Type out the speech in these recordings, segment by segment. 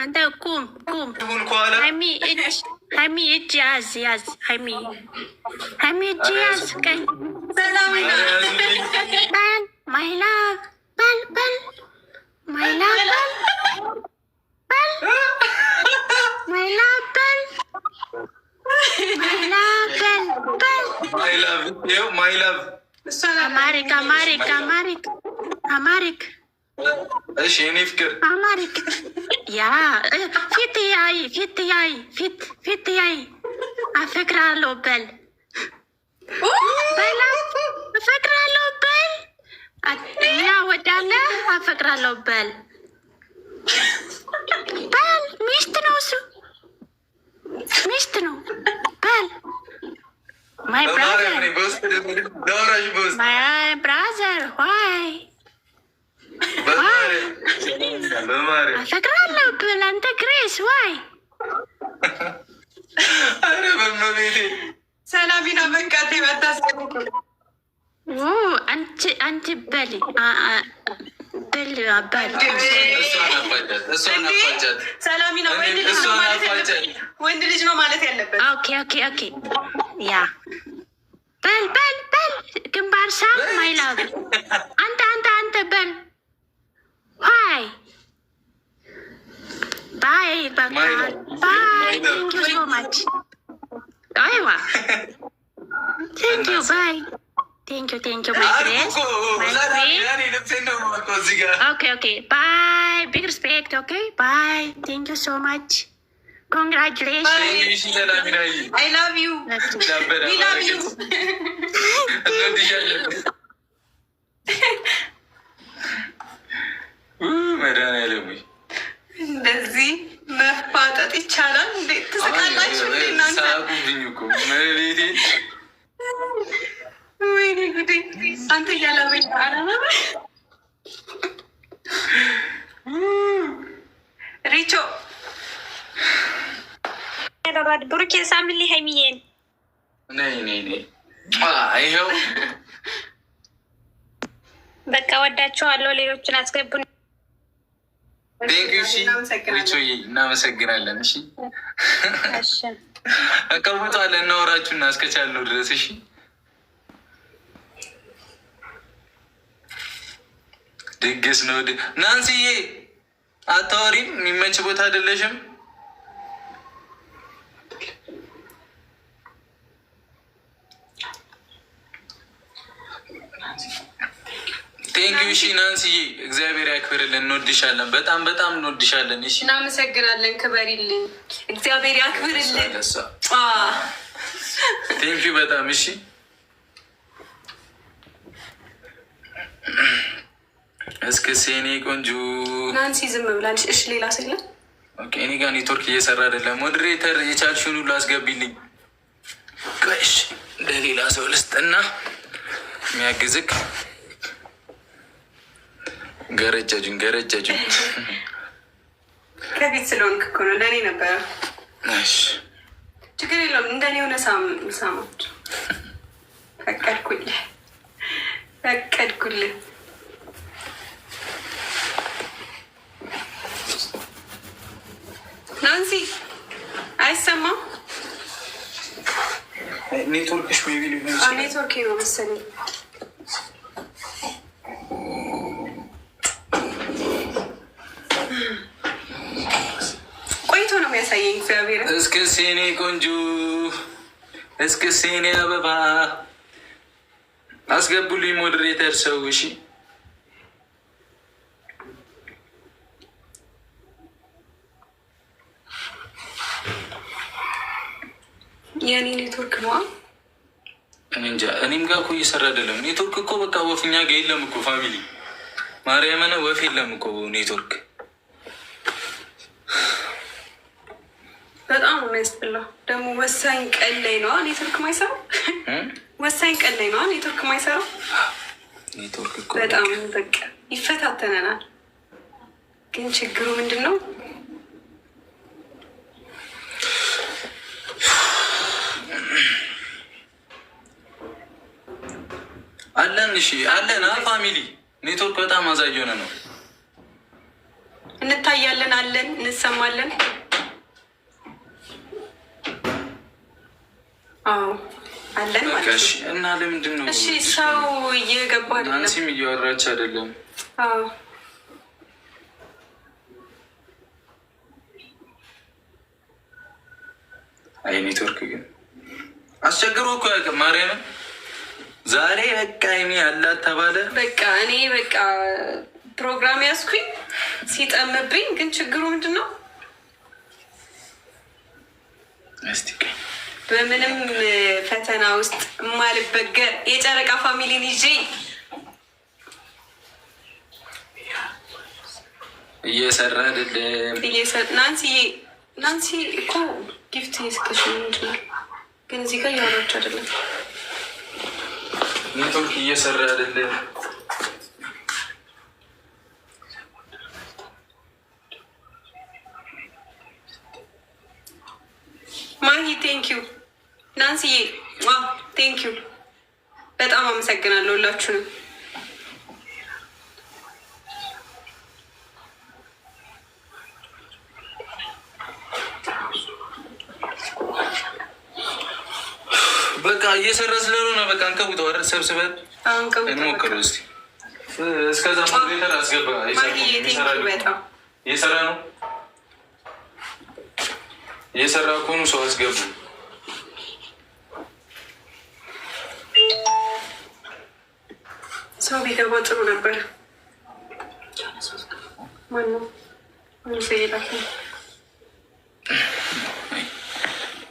አንተ ቁም ሀይሚ እጅ ያዝ ሀይሚ እጅ ያዝ ቀኝ ማይላቭ በል ማይላቭ አማሪክ እሺ፣ የኔ ፍቅር አማሪክ ያ ፊት ያይ አፈቅራለሁ በል አፈቅራለሁ በል ያ ወዳለ አፈቅራለሁ በል ሚስት ነው እሱ ሚስት ነው በል ማይ ብራዘር ዋይ አፈቅራለሁ ብል አንተ ግሬስ ዋይ አረ በመቤቴ ሰላሚና መንቃቴ መታስ አንቺ በል ሰላሚና ወንድ ልጅ ነው ማለት ያለበት። ኦኬ ያ በል ግንባር ሳም ማይላቭ አንተ በል ዋይ ባይ በቃ ባይ ቴንክ ዩ ሶ ማች አይዋ ቴንክ ዩ ባይ ቴንክ ዩ ማይ ግሬስ ኦኬ ባይ ቢግ ሪስፔክት ኦኬ ባይ ቴንክ ዩ ሶ ማች ኮንግራቹሌሽን አይ ላቭ ዩ ዊ ላቭ ዩ መድኃኒዓለም እንደዚህ መፋጠጥ ይቻላል? እንዴት ትስቃላችሁ? ሳቁብኝ እኮ መቤቴ። ወይኔ ጉዴ! አንተ እያለበኝ ሪቾ ብሩኬ ሳምሊ ሀይሚዬን ይኸው በቃ ወዳችኋለሁ። ሌሎችን አስገቡን። እናመሰግናለን። እሺ አቀውጣለን እናወራችሁና እስከቻልነው ድረስ እሺ። ድግስ ነው ናንስዬ፣ አታወሪም? የሚመች ቦታ አይደለሽም? ቴንኪው። እሺ ናንስዬ፣ እግዚአብሔር ያክብርልን። እንወድሻለን፣ በጣም እንወድሻለን። እሺ እናመሰግናለን። ክበሪልን፣ እግዚአብሔር ያክብርልን። ቴንኪው በጣም እሺ። እስከ ሴኔ ቆንጆ ናንሲ ዝም ብላለች። እሺ ሌላ ስለ እኔ ጋር ኔትወርክ እየሰራ አይደለም። ሞዴሬተር የቻልሽውን ሁሉ አስገቢልኝ። ቆይሽ ለሌላ ሰው ልስጥና የሚያግዝክ ገረጃጁን ከፊት ስለሆንክ እኮ ነው። ለእኔ ነበረ። ችግር የለውም። እንደኔ የሆነ ሳሞች ፈቀድኩልህ። ናንሲ አይሰማም? ኔትወርክሽ ኔትወርክ ነው መሰለኝ። ቆይቶ ነው የሚያሳየኝ። እግዚአብሔር እስከ ሴኔ ቆንጆ፣ እስከ ሴኔ አበባ አስገቡልኝ ሞዴሬተር ሰው። እሺ የኔ ኔትወርክ ነው እንጃ። እኔም ጋር እኮ እየሰራ አይደለም ኔትወርክ እኮ በቃ ወፍኛ ጋር የለም እኮ ፋሚሊ ማርያምን ወፍ የለም እኮ ኔትወርክ። በጣም የሚያስጠላው ደግሞ ወሳኝ ቀን ላይ ነው ኔትወርክ ማይሰራው። ወሳኝ ቀን ላይ ነው ኔትወርክ ማይሰራው። ኔትወርክ እኮ በጣም በቃ ይፈታተነናል። ግን ችግሩ ምንድን ነው? አለን። እሺ አለን ፋሚሊ ኔትወርክ በጣም አዛዥ የሆነ ነው እንታያለን፣ አለን፣ እንሰማለን። አዎ አለን ማለት ነው። እና ለምንድን ነው? እሺ ሰው እየገባ አይደለም፣ ናንሲም እያወራች አይደለም። አዎ አይ ኔትወርክ ግን አስቸግሮ እኮ ያውቅም። ማርያምን ዛሬ በቃ እኔ ያላት ተባለ። በቃ እኔ በቃ ፕሮግራም ያዝኩኝ ሲጠምብኝ፣ ግን ችግሩ ምንድን ነው? በምንም ፈተና ውስጥ የማልበገር የጨረቃ ፋሚሊን ይዤ እየሰራ አይደለም። ናንሲ እኮ ጊፍት የስከሽ ምንድናል፣ ግን እዚህ ጋር እያወራች አይደለም። ኔትወርክ እየሰራ አይደለም። ማሂ ቴንኪዩ፣ ናንሲዬ ቴንኪዩ፣ በጣም አመሰግናለሁ ሁላችሁንም። በቃ እየሰራ ስለሆነ በቃ እንከቡት ወረ ሰብስበን እንሞክረው እስኪ። እስከዛ ሞዴሬተር አስገባ። እየሰራ ነው። እየሰራ ከሆኑ ሰው አስገቡ። ሰው ቢገባ ጥሩ ነበር። ማነው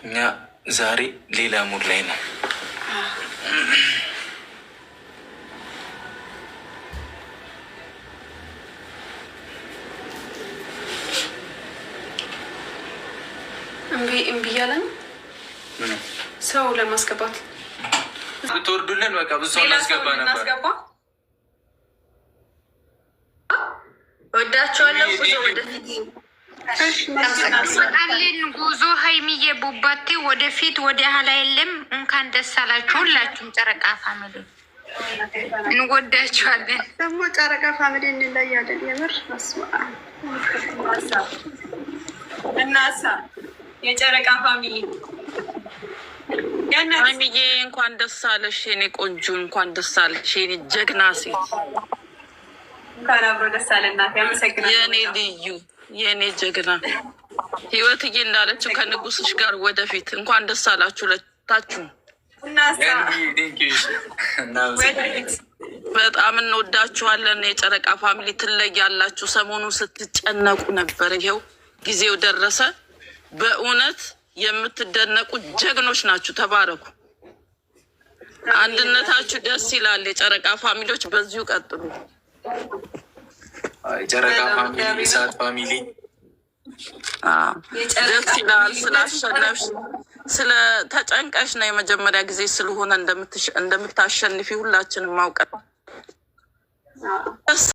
እኛ ዛሬ ሌላ ሙድ ላይ ነው። እምቢ እያለ ነው ሰው ለማስገባት። ብትወርዱልን በቃ ብዙ ሰው እናስገባ ነበር። ወዳቸዋለሁ። ጉዞ ወደፊት አለን። ጉዞ ሀይሚዬ ቡባቴ ወደፊት ወደ ኋላ የለም። እንኳን ደስ አላችሁ ሁላችሁም ጨረቃ ፋሚሊ፣ እንወዳችኋለን። ደግሞ ጨረቃ ፋሚሊ እንለያለን። የምር እናሳ የጨረቃ ፋሚሊ ሀይሚዬ እንኳን ደስ አለሽ የኔ ቆንጆ፣ እንኳን ደስ አለሽ የኔ ጀግና ሴት። እንኳን አብሮ ደስ አለ እናቴ። አመሰግናለሁ የኔ ልዩ የኔ ጀግና ህይወትዬ እንዳለችው ከንጉስሽ ጋር ወደፊት። እንኳን ደስ አላችሁ ለታችሁ። በጣም እንወዳችኋለን የጨረቃ ፋሚሊ፣ ትለያላችሁ። ሰሞኑን ስትጨነቁ ነበር፣ ይኸው ጊዜው ደረሰ። በእውነት የምትደነቁ ጀግኖች ናችሁ። ተባረኩ። አንድነታችሁ ደስ ይላል። የጨረቃ ፋሚሊዎች በዚሁ ቀጥሉ። የጨረቃ ፋሚሊ፣ ኢሳት ፋሚሊ ደስ ይላል። ስላሸነፍሽ ተጨንቀሽ ነው የመጀመሪያ ጊዜ ስለሆነ እንደምታሸንፊ ሁላችንም ማውቀት